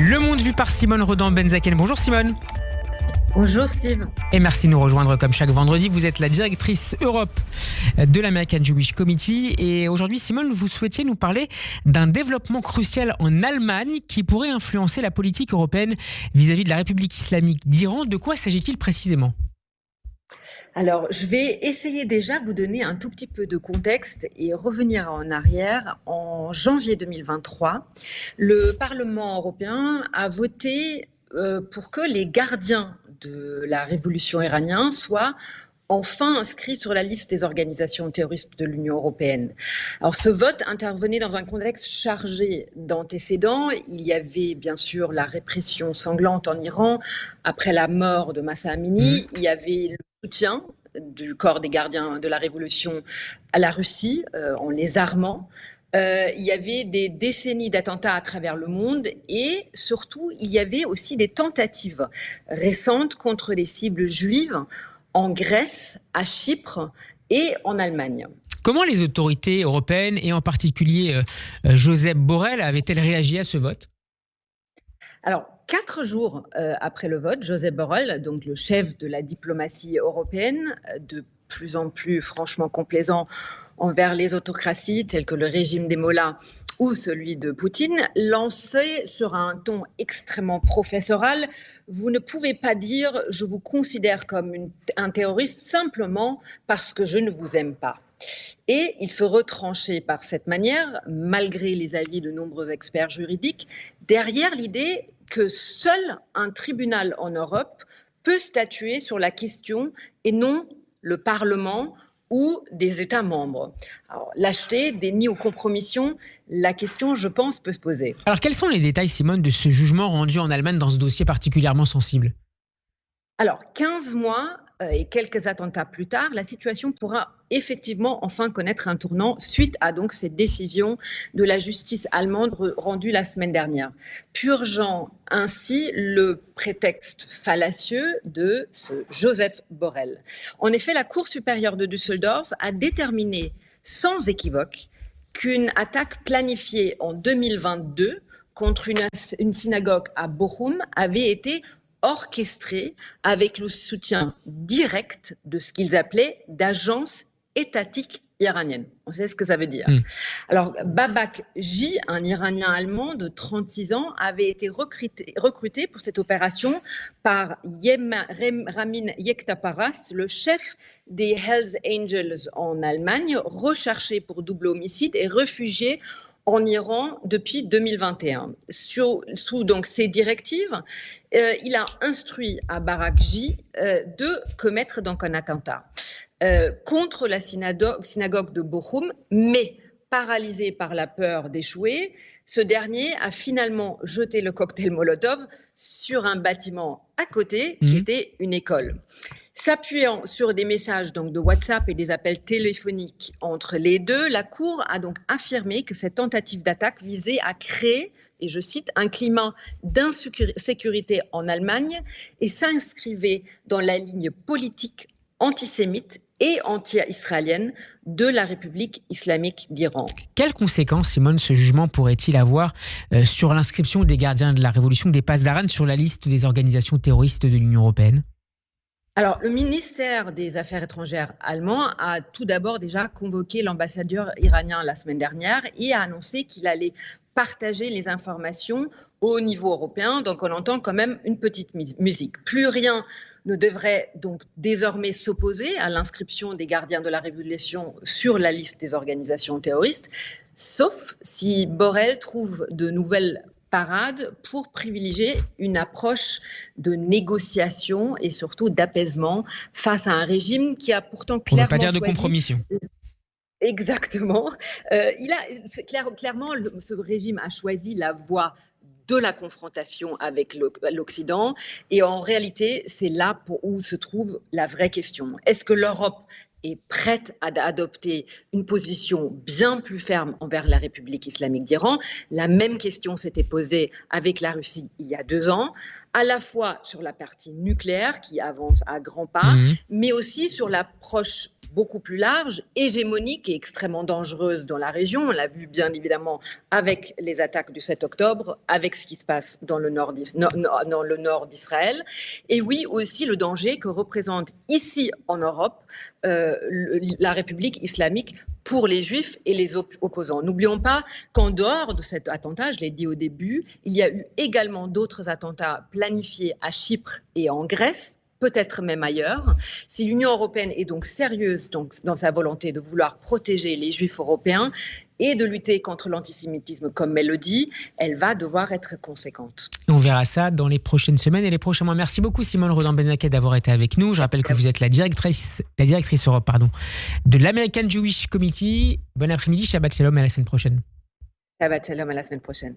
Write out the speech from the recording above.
Le Monde vu par Simone Rodan-Benzaken. Bonjour Simone. Bonjour Steve. Et merci de nous rejoindre comme chaque vendredi. Vous êtes la directrice Europe de l'American Jewish Committee. Et aujourd'hui, Simone, vous souhaitiez nous parler d'un développement crucial en Allemagne qui pourrait influencer la politique européenne vis-à-vis de la République islamique d'Iran. De quoi s'agit-il précisément ? Alors, je vais essayer déjà de vous donner un tout petit peu de contexte et revenir en arrière. En janvier 2023, le Parlement européen a voté pour que les gardiens de la révolution iranienne soient enfin inscrits sur la liste des organisations terroristes de l'Union européenne. Alors ce vote intervenait dans un contexte chargé d'antécédents. Il y avait bien sûr la répression sanglante en Iran après la mort de Mahsa Amini. Il y avait le soutien du corps des gardiens de la révolution à la Russie en les armant. Il y avait des décennies d'attentats à travers le monde et surtout il y avait aussi des tentatives récentes contre les cibles juives en Grèce, à Chypre et en Allemagne. Comment les autorités européennes et en particulier Josep Borrell avaient-elles réagi à ce vote ? Alors, 4 jours après le vote, Josep Borrell, donc le chef de la diplomatie européenne, de plus en plus franchement complaisant envers les autocraties telles que le régime des Mollahs ou celui de Poutine, lançait sur un ton extrêmement professoral « Vous ne pouvez pas dire « je vous considère comme un terroriste simplement parce que je ne vous aime pas ». Et il se retranchait par cette manière, malgré les avis de nombreux experts juridiques, derrière l'idée que seul un tribunal en Europe peut statuer sur la question et non le Parlement ou des États membres. Alors, lâcheté, déni ou compromission, la question, je pense, peut se poser. Alors, quels sont les détails, Simone, de ce jugement rendu en Allemagne dans ce dossier particulièrement sensible ? Alors, 15 mois et quelques attentats plus tard, la situation pourra effectivement enfin connaître un tournant suite à donc cette décision de la justice allemande rendue la semaine dernière, purgeant ainsi le prétexte fallacieux de ce Joseph Borrell. En effet, la Cour supérieure de Düsseldorf a déterminé sans équivoque qu'une attaque planifiée en 2022 contre une synagogue à Bochum avait été orchestrée avec le soutien direct de ce qu'ils appelaient d'agences étatiques iraniennes. On sait ce que ça veut dire. Alors, Babak J, un Iranien allemand de 36 ans, avait été recruté pour cette opération par Ramin Yektaparas, le chef des Hells Angels en Allemagne, recherché pour double homicide et réfugié en Iran depuis 2021. Sous donc ces directives, il a instruit à Barak J de commettre donc un attentat contre la synagogue de Bochum, mais paralysé par la peur d'échouer, ce dernier a finalement jeté le cocktail Molotov sur un bâtiment à côté qui était une école. S'appuyant sur des messages donc, de WhatsApp et des appels téléphoniques entre les deux, la Cour a donc affirmé que cette tentative d'attaque visait à créer, et je cite, un climat d'insécurité en Allemagne et s'inscrivait dans la ligne politique antisémite et anti-israélienne de la République islamique d'Iran. Quelles conséquences, Simone, ce jugement pourrait-il avoir sur l'inscription des gardiens de la révolution des Pasdaran sur la liste des organisations terroristes de l'Union européenne ? Alors, le ministère des Affaires étrangères allemand a tout d'abord déjà convoqué l'ambassadeur iranien la semaine dernière et a annoncé qu'il allait partager les informations au niveau européen. Donc, on entend quand même une petite musique. Plus rien ne devrait donc désormais s'opposer à l'inscription des gardiens de la révolution sur la liste des organisations terroristes, sauf si Borrell trouve de nouvelles parade pour privilégier une approche de négociation et surtout d'apaisement face à un régime qui a pourtant clairement choisi... On ne va pas dire de compromission. Exactement. Clairement, ce régime a choisi la voie de la confrontation avec l'Occident. Et en réalité, c'est là où se trouve la vraie question. Est-ce que l'Europe est prête à adopter une position bien plus ferme envers la République islamique d'Iran? La même question s'était posée avec la Russie il y a 2 ans. à la fois sur la partie nucléaire qui avance à grands pas, mais aussi sur l'approche beaucoup plus large, hégémonique et extrêmement dangereuse dans la région. On l'a vu bien évidemment avec les attaques du 7 octobre, avec ce qui se passe dans le nord d'Israël. Et oui, aussi le danger que représente ici en Europe la République islamique pour les Juifs et les opposants. N'oublions pas qu'en dehors de cet attentat, je l'ai dit au début, il y a eu également d'autres attentats planifiés à Chypre et en Grèce, peut-être même ailleurs. Si l'Union européenne est donc sérieuse dans sa volonté de vouloir protéger les Juifs européens et de lutter contre l'antisémitisme, comme elle le dit, elle va devoir être conséquente. On verra ça dans les prochaines semaines et les prochains mois. Merci beaucoup Simone Rodin-Benaket d'avoir été avec nous. Je rappelle que vous êtes la directrice Europe de l'American Jewish Committee. Bon après-midi, Shabbat Shalom et à la semaine prochaine. Shabbat Shalom, à la semaine prochaine.